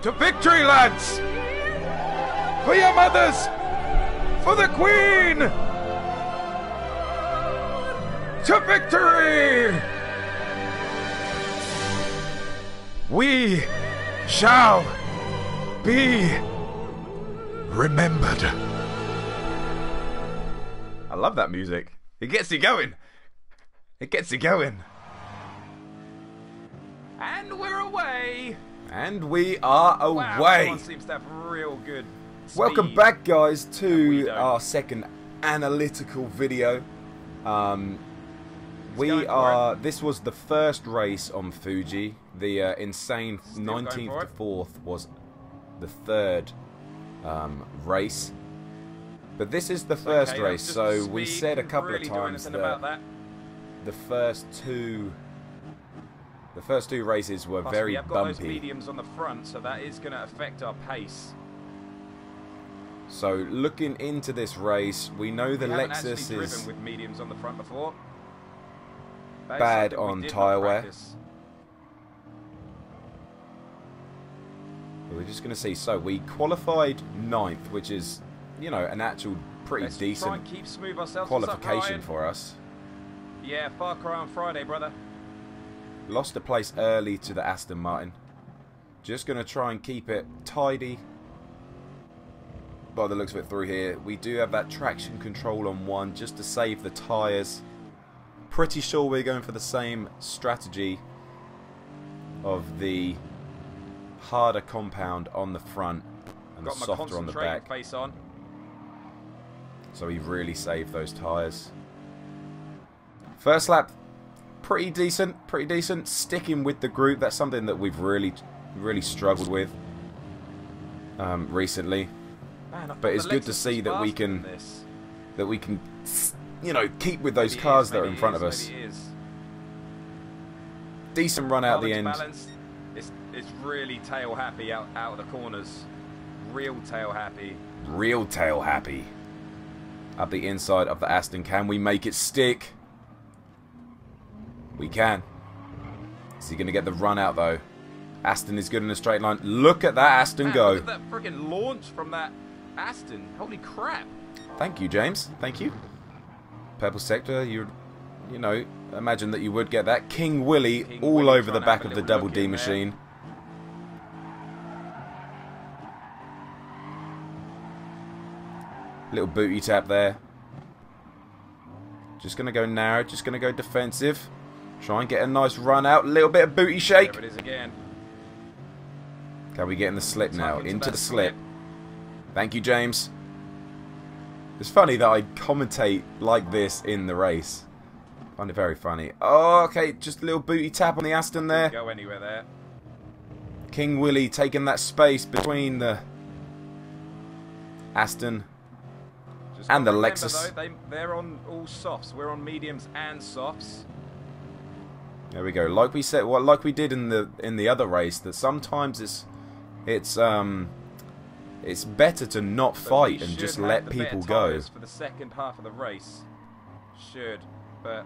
To victory, lads! For your mothers! For the Queen! To victory! We shall be remembered. I love that music. It gets you going. It gets you going. And we're away. And we are away. Wow, everyone seems to have real good speed. Welcome back, guys, to our second analytical video. This was the first race on Fuji. The insane 19th to 4th was the third race. But this is the first race, so we said a couple of times that the first two races were very bumpy. We've got those mediums on the front, so that is going to affect our pace. So looking into this race, we know the Lexus is driven with mediums on the front before. Bad on tyre wear. We're just going to see. So we qualified 9th, which is, you know, an actual pretty decent qualification for us. Yeah, Far Cry on Friday, brother. Lost a place early to the Aston Martin. Just going to try and keep it tidy. By the looks of it through here, we do have that traction control on 1 just to save the tyres. Pretty sure we're going for the same strategy of the harder compound on the front and the softer on the back. Face on. So we really saved those tyres. First lap, pretty decent. Sticking with the group, that's something that we've really struggled with recently. Man, but it's good to see that we can, you know, keep with those cars that are in front of us. Decent run out the end. It's really tail happy out of the corners. Real tail happy. Real tail happy. Up the inside of the Aston. Can we make it stick? We can. Is he going to get the run out though? Aston is good in a straight line. Look at that Aston go. Look at that freaking launch from that Aston. Holy crap. Thank you, James. Thank you. Purple sector, you know, imagine that you would get that. King Willie all over the back of the Double D machine. Little booty tap there. Just going to go narrow, just going to go defensive. Try and get a nice run out. Little bit of booty shake. There it is again. Can we get in the slip now? Into the slip. Thank you, James. It's funny that I commentate like this in the race. I find it very funny. Oh, okay, just a little booty tap on the Aston there. Go anywhere there. King Willie taking that space between the Aston and the Lexus. Though, they're on all softs. We're on mediums and softs. There we go. Like we said, well, like we did in the other race, that sometimes it's better to not fight and just let people go. For the second half of the race, but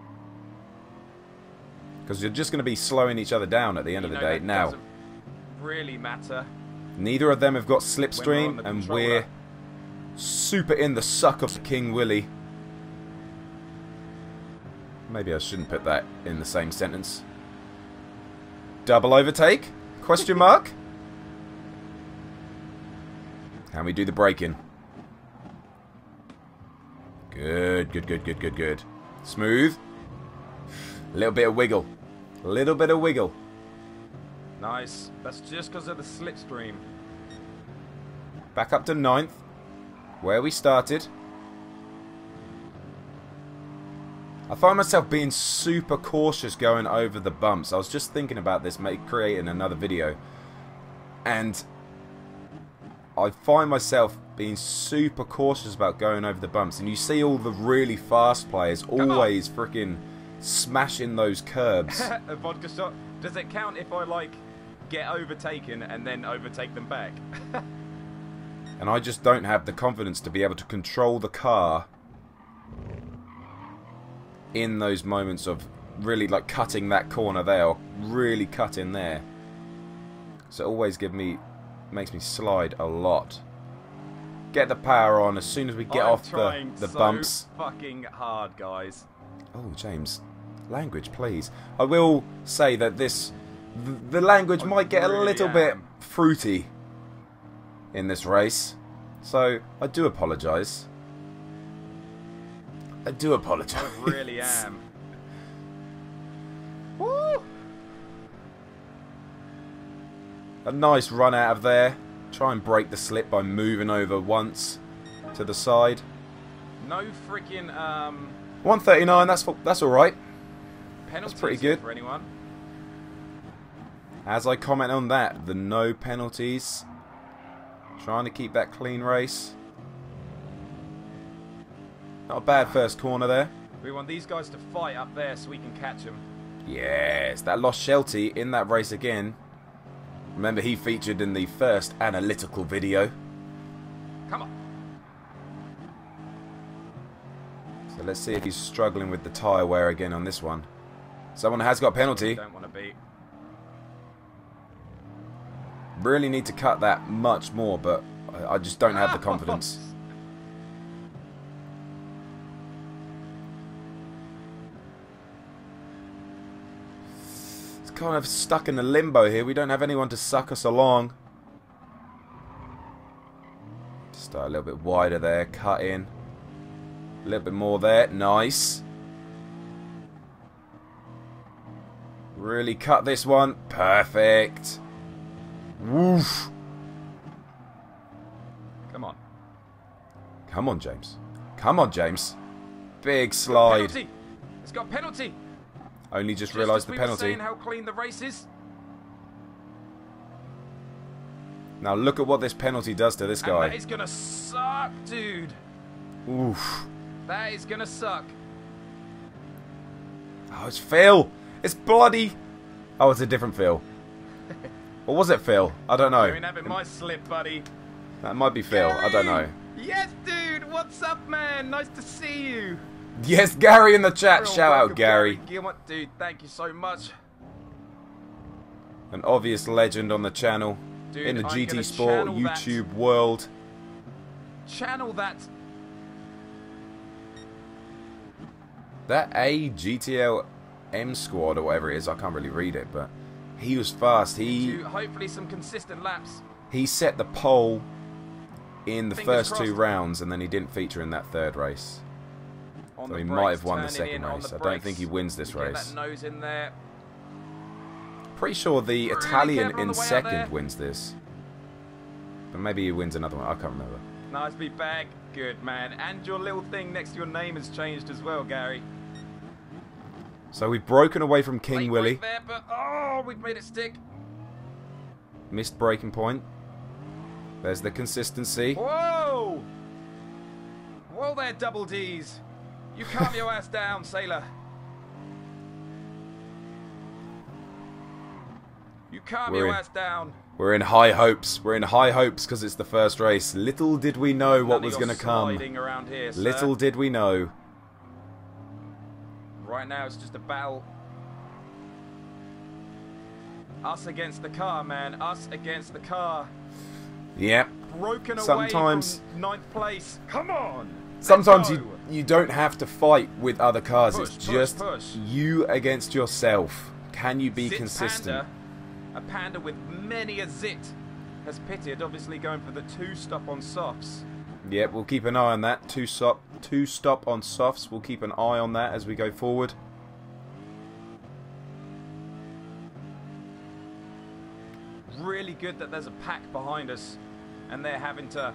because you're just going to be slowing each other down at the end of the day. Now, doesn't really matter. Neither of them have got slipstream, and we're super in the suck of King Willie. Maybe I shouldn't put that in the same sentence. Double overtake? Question mark? Can we do the braking? Good. Smooth. A little bit of wiggle. A little bit of wiggle. Nice. That's just because of the slipstream. Back up to 9th. Where we started. I find myself being super cautious going over the bumps. I was just thinking about this, creating another video. And I find myself being super cautious about going over the bumps. And you see all the really fast players always freaking smashing those curbs. A vodka shot. Does it count if I, like, get overtaken and then overtake them back? And I just don't have the confidence to be able to control the car in those moments of really, like, cutting that corner there, or really cutting there. So always give me makes me slide a lot. Get the power on as soon as we get off the bumps. Fucking hard, guys. Oh, James, language, please. I will say that the language might get a little bit fruity in this race, so I do apologise. I do apologise. I really am. Woo! A nice run out of there. Try and break the slip by moving over once to the side. No freaking 139. That's all right. Penalties That's pretty good for anyone. As I comment on that, the no penalties. Trying to keep that clean race. Not a bad first corner there. We want these guys to fight up there so we can catch them. Yes, that lost Shelty in that race again. Remember, he featured in the first analytical video. Come on. So let's see if he's struggling with the tyre wear again on this one. Someone has got a penalty. Don't want to be. Really need to cut that much more, but I just don't have the confidence. It's kind of stuck in a limbo here. We don't have anyone to suck us along. Start a little bit wider there, cut in. A little bit more there, nice. Really cut this one, perfect. Woof. Come on. Come on, James. Come on, James. Big slide. Penalty. It's got penalty. Only just realised the We penalty. were saying how clean the race is. Now look at what this penalty does to this guy. And that is gonna suck, dude. Oof. That is gonna suck. Oh, it's Phil. It's bloody. Oh, it's a different Phil. Or was it Phil? I don't know. You're having my slip, buddy. That might be Phil. Gary! I don't know. Yes, dude. What's up, man? Nice to see you. Yes, Gary in the chat. Real Shout out, welcome, Gary. Gilmore. Dude, thank you so much. An obvious legend on the channel. Dude, in the I'm GT gonna Sport channel YouTube world. Channel that. That A GTL M squad or whatever it is, I can't really read it, but he was fast. To hopefully some consistent laps. He set the pole in the Fingers first 2 crossed. rounds, and then he didn't feature in that 3rd race. On So the he brakes, might have won the turning 2nd in on race. the I don't brakes. think he wins this Get race. that nose in there. Pretty sure the Really Italian careful on in the way out there. 2nd wins this. But maybe he wins another one. I can't remember. Nice be back. Good, man. And your little thing next to your name has changed as well, Gary. So we've broken away from King Late Willie. break there, but oh, we've made it stick. Missed breaking point. There's the consistency. Whoa! Whoa there, double D's. You calm your ass down, sailor. You calm your ass down. We're in high hopes. We're in high hopes because it's the first race. Little did we know what None was of going your to come. sliding around here, sir. Little did we know. Right now it's just a battle. Us against the car, man. Us against the car. Yep. Broken Sometimes- away from 9th place. Come on. Sometimes Let's go. you don't have to fight with other cars. Push, It's push, just push. you against yourself. Can you be Zit consistent? Panda, a panda with many a zit, has pitted, obviously going for the 2-stop on softs. Yep, we'll keep an eye on that. Two stop on softs. We'll keep an eye on that as we go forward. Really good that there's a pack behind us, and they're having to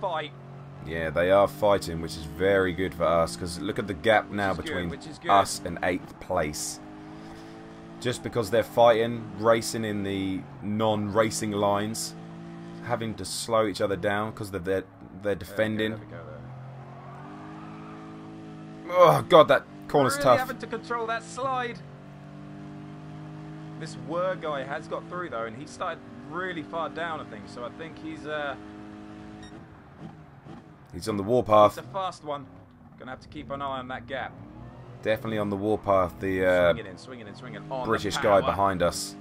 fight. Yeah, they are fighting, which is very good for us, because look at the gap now between which is good. us and 8th place. Just because they're fighting, racing in the non-racing lines, having to slow each other down because they're defending. There we go, there. Oh god, that corner's really tough. having to control that slide. This Wur guy has got through though, and he started really far down, I think. So I think he's He's on the warpath. a fast one. Gonna have to keep an eye on that gap. Definitely on the warpath. The Swinging in on British the guy power. behind us.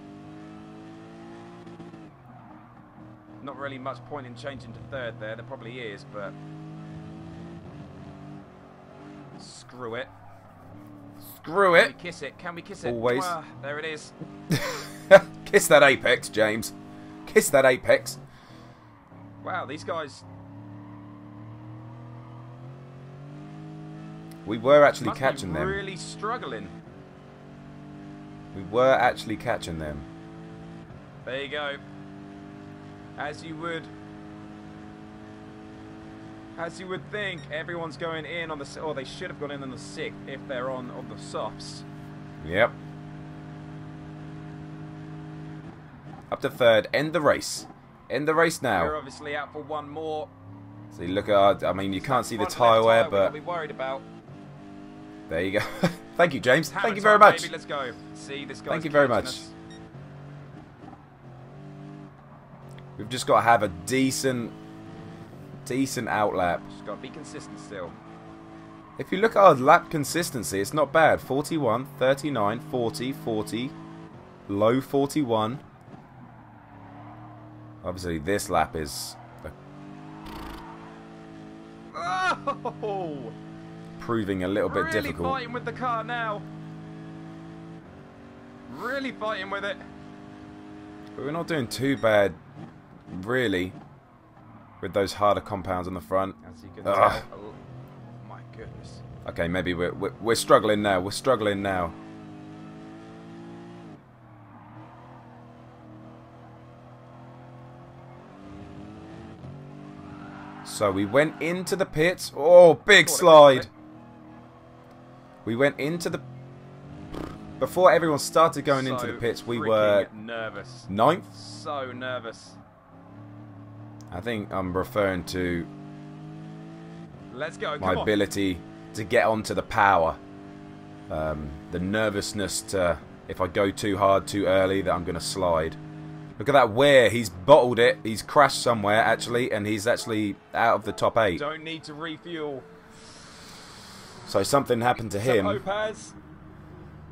Not really much point in changing to third there. There probably is, but screw it. Screw it. Can we kiss it? Can we kiss it? Always. There it is. Kiss that apex, James. Kiss that apex. Wow, these guys. We were actually must catching be them. Really struggling. We were actually catching them. There you go. As you would think, everyone's going in on the, or they should have gone in on the 6th if they're on the softs. Yep. Up to third. End the race. End the race now. We're obviously out for one more. So you look at, I mean, you can't see the tyre wear, but we'll be worried about. there you go. Thank you, James. Hammer Thank you time, very much. baby. Let's go. See this guy. Thank you very much. us. We've just got to have a decent outlap. Just got to be consistent still. If you look at our lap consistency, it's not bad. 41, 39, 40, 40, low 41. Obviously, this lap is Oh! proving a little bit Really difficult. fighting with the car now. Really fighting with it. But we're not doing too bad, really, with those harder compounds on the front. As you can tell. Oh, my goodness. Okay, maybe we're struggling now. We're struggling now. So we went into the pits. Oh, big slide. We went into the... Before everyone started going into the pits, we were nervous. 9th. So nervous. I think I'm referring to Let's go. my ability to get onto the power. The nervousness to, if I go too hard too early, that I'm going to slide. Look at that wear. He's bottled it. He's crashed somewhere, actually, and he's actually out of the top 8. Don't need to refuel. So something happened to him.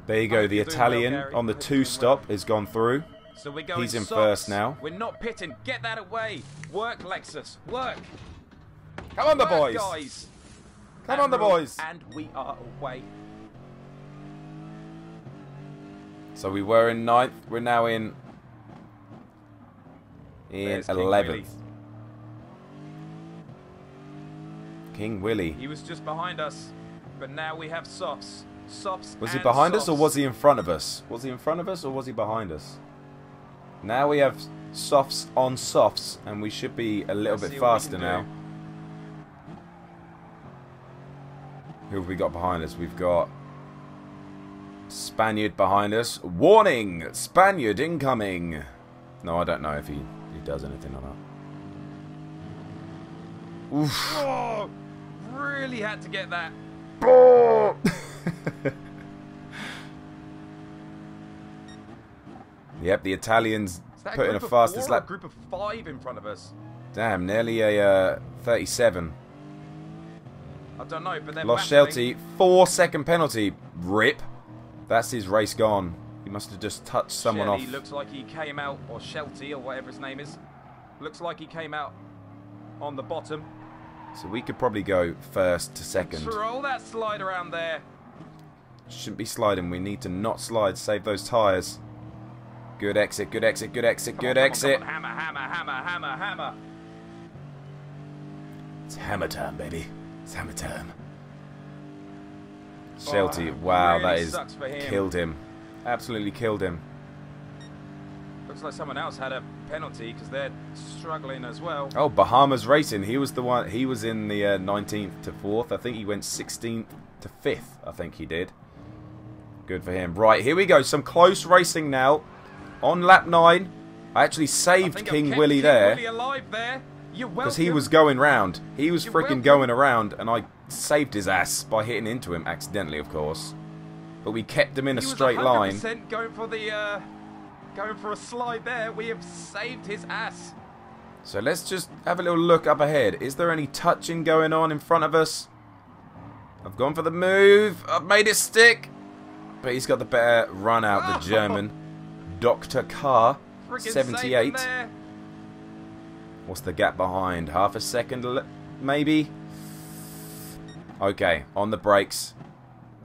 There you go. The Italian on the 2-stop has gone through. So we're going He's in softs. first now. We're not pitting. Get that away. Work, Lexus. Work. Come on, the Work, boys. guys. Come on, the boys. And we are away. So we were in 9th. We're now in There's King 11th. Willie. King Willie. He was just behind us, but now we have softs. Softs. Was he and behind us or softs. was he in front of us? Was he in front of us or was he behind us? Now we have softs on softs, and we should be a little bit faster now. Who have we got behind us? We've got Spaniard behind us. Warning! Spaniard incoming! No, I don't know if he does anything or not. Oof. Oh, really had to get that. Yep, the Italians That put in a group of fastest 4 or lap. a group of 5 in front of us. Damn, nearly a 37. I don't know, but they're Lost battling. Shelty. 4-second penalty. Rip. That's his race gone. He must have just touched someone Shelley off. looks like he came out, or Shelty, or whatever his name is. Looks like he came out on the bottom. So we could probably go first to second. Roll that slide around there. Shouldn't be sliding. We need to not slide. Save those tyres. Good exit, good exit, good exit, good exit. Come on, hammer, hammer, hammer, hammer, hammer. It's hammer time, baby. It's hammer time. Shelty, wow, really that is sucks for him. killed him. Absolutely killed him. Looks like someone else had a penalty because they're struggling as well. Oh, Bahamas Racing. He was the one. He was in the 19th to 4th. I think he went 16th to 5th. I think he did. Good for him. Right, here we go. Some close racing now. On lap 9. I actually saved King Willie there. Willie alive there. You're welcome. Because he was going round. He was You're freaking welcome. going around, and I saved his ass by hitting into him accidentally, of course. But we kept him in a straight line. He was 100% going for the going for a slide there. We have saved his ass. So let's just have a little look up ahead. Is there any touching going on in front of us? I've gone for the move. I've made it stick. But he's got the better run out, the German. Dr. Carr, Friggin' 78. saved him there. What's the gap behind? Half a second, maybe? Okay, on the brakes.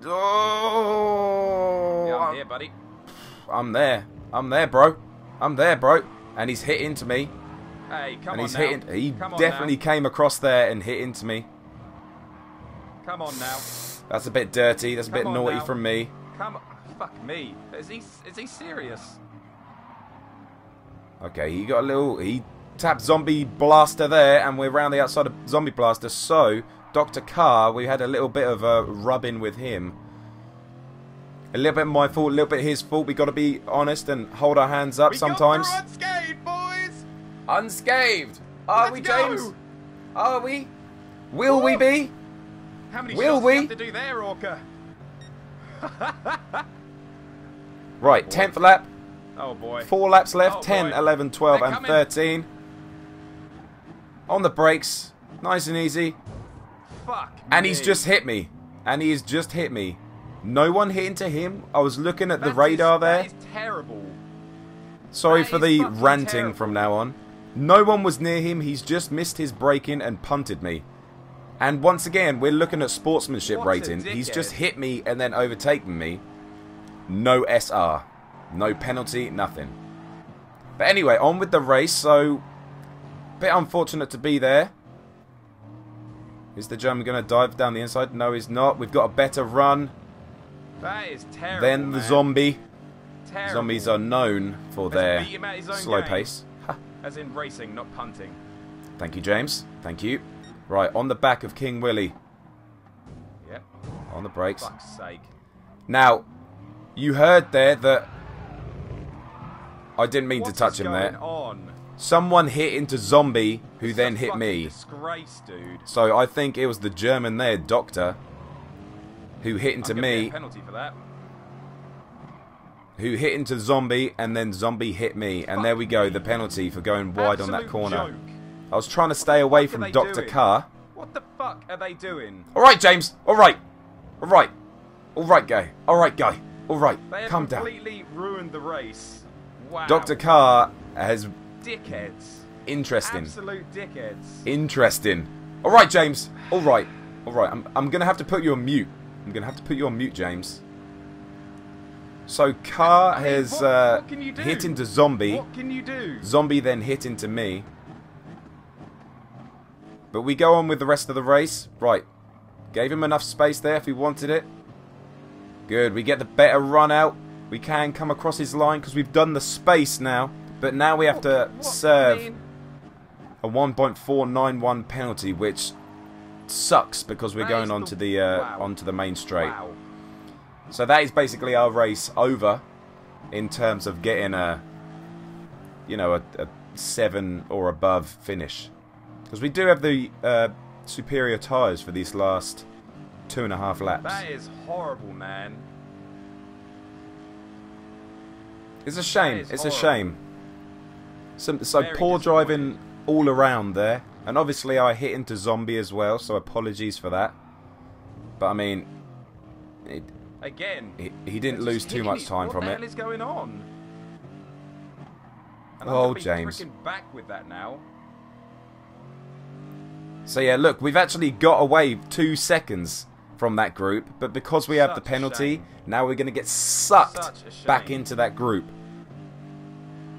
Oh! Yeah, I'm here, buddy. I'm there. I'm there, bro. I'm there, bro. And he's hit into me. Hey, come and on he's now. hitting. He Come on definitely now. came across there and hit into me. Come on now. That's a bit dirty. That's a bit naughty now. from me. Come on. Fuck me. Is he serious? Okay, he got a little... He tapped Zombie Blaster there, and we're around the outside of Zombie Blaster. So, Dr. Carr, we had a little bit of a rub-in with him. A little bit my fault, a little bit his fault. We got to be honest and hold our hands up sometimes. We got through unscathed, boys! Unscathed! Are we, James? Go. Are we? Will we be? How many Will shots we? do you have to do there, Orca? Right, 10th lap. Oh boy. 4 laps left. Oh 10, boy. 11, 12 They're and coming. 13. On the brakes. Nice and easy. Fuck And me. he's just hit me. And he's just hit me. No one hit into him. I was looking at the radar there. That is terrible. Sorry that for is the fucking ranting terrible. from now on. No one was near him. He's just missed his braking and punted me. And once again, we're looking at sportsmanship What a rating. He's just dickhead. hit me and then overtaken me. No SR. No penalty, nothing. But anyway, on with the race. So, bit unfortunate to be there. Is the German going to dive down the inside? No, he's not. We've got a better run That is terrible. than the man. zombie. Terrible. Zombies are known for Let's their beat him at his own slow game. pace. Ha. As in racing, not punting. Thank you, James. Thank you. Right, on the back of King Willie. Yep. On the brakes. Fuck's sake. Now, you heard there that I didn't mean What to touch is him going there. on? Someone hit into Zombie, who This then is a hit fucking me. Disgrace, dude. So I think it was the German there, Doctor, who hit into I'm gonna get me, a penalty for that. who hit into Zombie, and then Zombie hit me. And there we go, the penalty for going wide on that Absolute corner. joke. I was trying to stay away What are from they Dr. doing? Carr. What the fuck are they doing? Alright, James. Alright. Alright. Alright, guy. Alright, guy. Alright. They have Calm down. completely ruined the race. Wow. Dr. Carr has... Dickheads. Interesting. Absolute dickheads. Interesting. Alright, James. Alright. Alright. I'm going to have to put you on mute. I'm going to have to put you on mute, James. So, Carr I mean, has what can you do? hit into Zombie. What can you do? Zombie then hit into me. But we go on with the rest of the race. Right. Gave him enough space there if he wanted it. Good. We get the better run out. We can come across his line because we've done the space now. But now we have to serve a 1.491 penalty, which sucks because we're going onto the onto the main straight. Wow. So that is basically our race over in terms of getting a, you know, a 7 or above finish. Because we do have the superior tyres for these last 2.5 laps. That is horrible, man. It's a shame. That is It's a horrible. shame. So Very poor driving disappointed. all around there. And obviously I hit into Zombie as well, so apologies for that. But I mean, Again. he didn't lose too much time from What the it. hell is going on? And Oh, I'm gonna be James. freaking back with that now. So yeah, look, we've actually got away 2 seconds from that group, but because we have the Such a penalty, shame. now we're going to get sucked Such a shame. back into that group.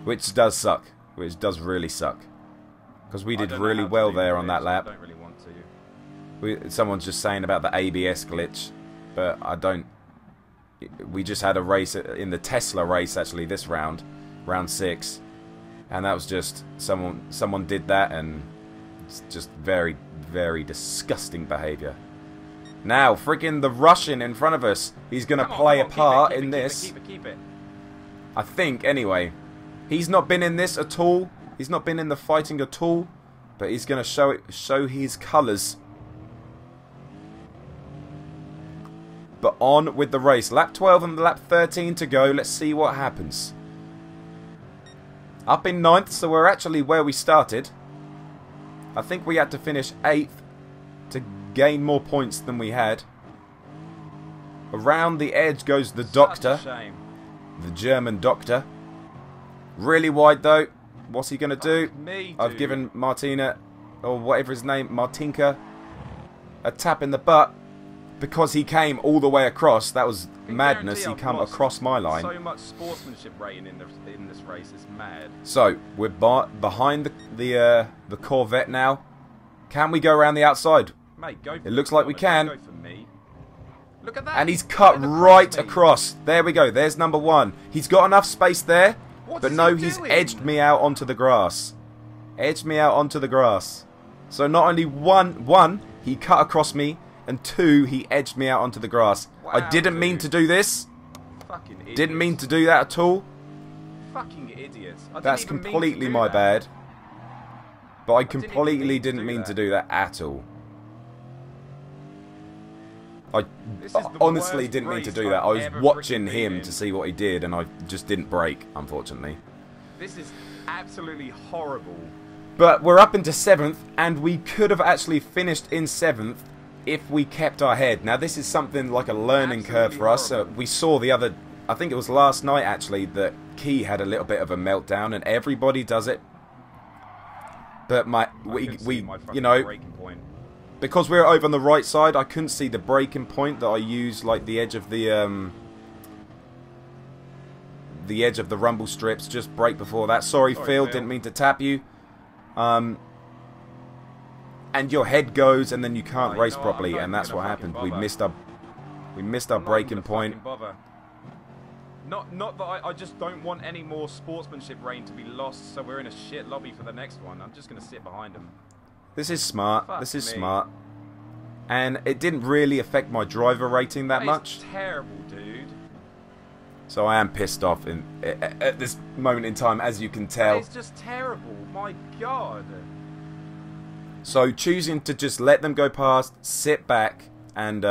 Which does suck. Which does really suck. Because we I did don't know really how to well do there on this. that lap. I don't really want to. Someone's just saying about the ABS glitch, but I don't... We just had a race in the Tesla race, actually, this round. Round 6. And that was just... Someone did that, and it's just very, very disgusting behaviour. Now, freaking the Russian in front of us. He's going to play a part in this. Keep it. I think, anyway. He's not been in this at all. He's not been in the fighting at all. But he's going to show his colours. But on with the race. Lap 12 and lap 13 to go. Let's see what happens. Up in 9th, so we're actually where we started. I think we had to finish 8th to gain more points than we had. Around the edge goes the Doctor. Such a shame. The German Doctor. Really wide though. What's he going to do? Me, I've given Martina, or whatever his name, Martinka, a tap in the butt because he came all the way across. That was madness. He come across my line. So much sportsmanship rating in this race. It's mad. So we're behind the Corvette now. Can we go around the outside? Mate, go for it looks like we can. Go for me. Look at that. And he's cut right across. There we go. There's number one. He's got enough space there. But no, he's edged me out onto the grass. Edged me out onto the grass. So not only one, he cut across me, and two, he edged me out onto the grass. Wow, I didn't mean to do this. Fucking idiots. Didn't mean to do that at all. Fucking idiots. That's completely my bad. But I completely didn't mean to do that at all. I honestly didn't mean to do that. I was watching him to see what he did, and I just didn't brake, unfortunately. This is absolutely horrible. But we're up into 7th, and we could have actually finished in 7th if we kept our head. Now, this is something like a learning curve for us. We saw the other, I think it was last night actually, that Key had a little bit of a meltdown, and everybody does it. But you know, because we were over on the right side, I couldn't see the braking point that I used, like the edge of the rumble strips. Just brake before that. Sorry, Phil, didn't mean to tap you. And your head goes, and then you can't race properly, and that's what happened. We missed our braking point. Not that I just don't want any more sportsmanship rating to be lost, so we're in a shit lobby for the next one. I'm just gonna sit behind him. This is smart. This is smart. And it didn't really affect my driver rating that much. It's terrible, dude. So I am pissed off at this moment in time, as you can tell. It's just terrible. My God. So choosing to just let them go past, sit back, and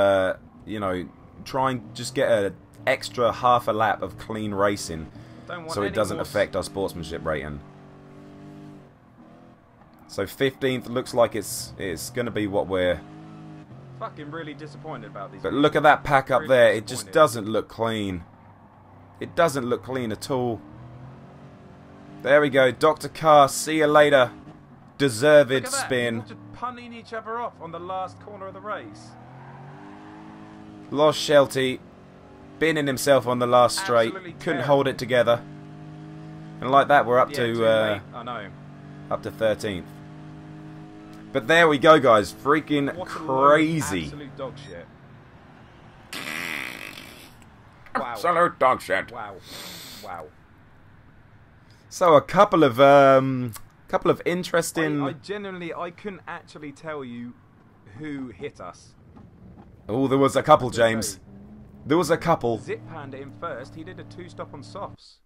you know, try and just get an extra half a lap of clean racing, so it doesn't affect our sportsmanship rating. So 15th looks like it's going to be what we're fucking really disappointed about these. But look at that pack up there. It just doesn't look clean. It doesn't look clean at all. There we go. Dr. Carr, see you later. Deserved spin. Just punting each other off on the last corner of the race. Lost Shelty. Binning himself on the last straight. Couldn't hold it together. And like that, we're up to I know. Up to 13th. But there we go, guys. Freaking crazy. Absolute dog shit. Wow. Absolute dog shit. Wow. Wow. So a couple of interesting. I genuinely couldn't actually tell you who hit us. Oh, there was a couple, James. There was a couple. Zip Panda in first. He did a 2-stop on softs.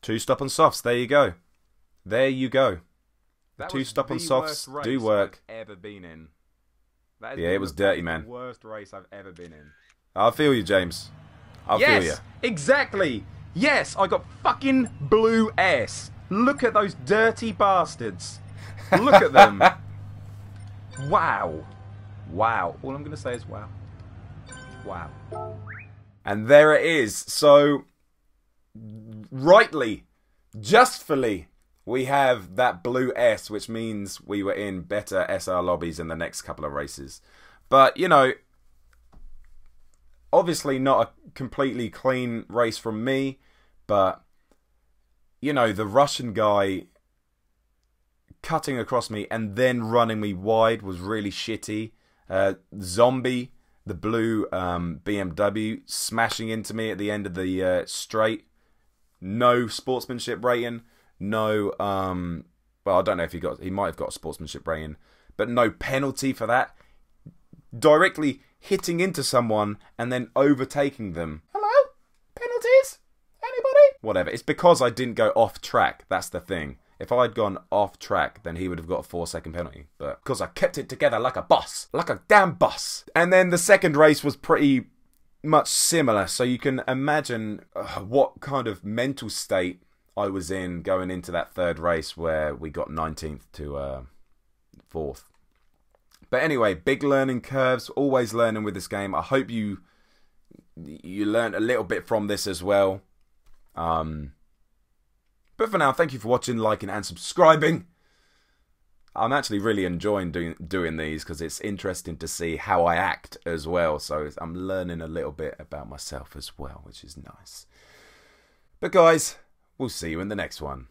2-stop on softs. There you go. There you go. 2-stop on softs do work. I've ever been in. Yeah, it was dirty, man. The worst race I've ever been in. I feel you, James. I feel you. Exactly. Yes, I got fucking blue S. Look at those dirty bastards. Look at them. Wow. Wow. All I'm going to say is wow. Wow. And there it is. So, rightly, justfully, we have that blue S, which means we were in better SR lobbies in the next couple of races. But, you know, obviously not a completely clean race from me, but, you know, the Russian guy cutting across me and then running me wide was really shitty. Zombie, the blue BMW, smashing into me at the end of the straight. No sportsmanship rating. No, well, I don't know if he might have got a sportsmanship rating, but no penalty for that. Directly hitting into someone and then overtaking them. Hello? Penalties? Anybody? Whatever. It's because I didn't go off track. That's the thing. If I'd gone off track, then he would have got a 4-second penalty. But because I kept it together like a boss. Like a damn boss. And then the second race was pretty much similar. So you can imagine what kind of mental state I was in going into that third race where we got 19th to 4th. But anyway, big learning curves. Always learning with this game. I hope you learned a little bit from this as well. But But for now, thank you for watching, liking and subscribing. I'm actually really enjoying doing these because it's interesting to see how I act as well. So I'm learning a little bit about myself as well, which is nice. But guys, we'll see you in the next one.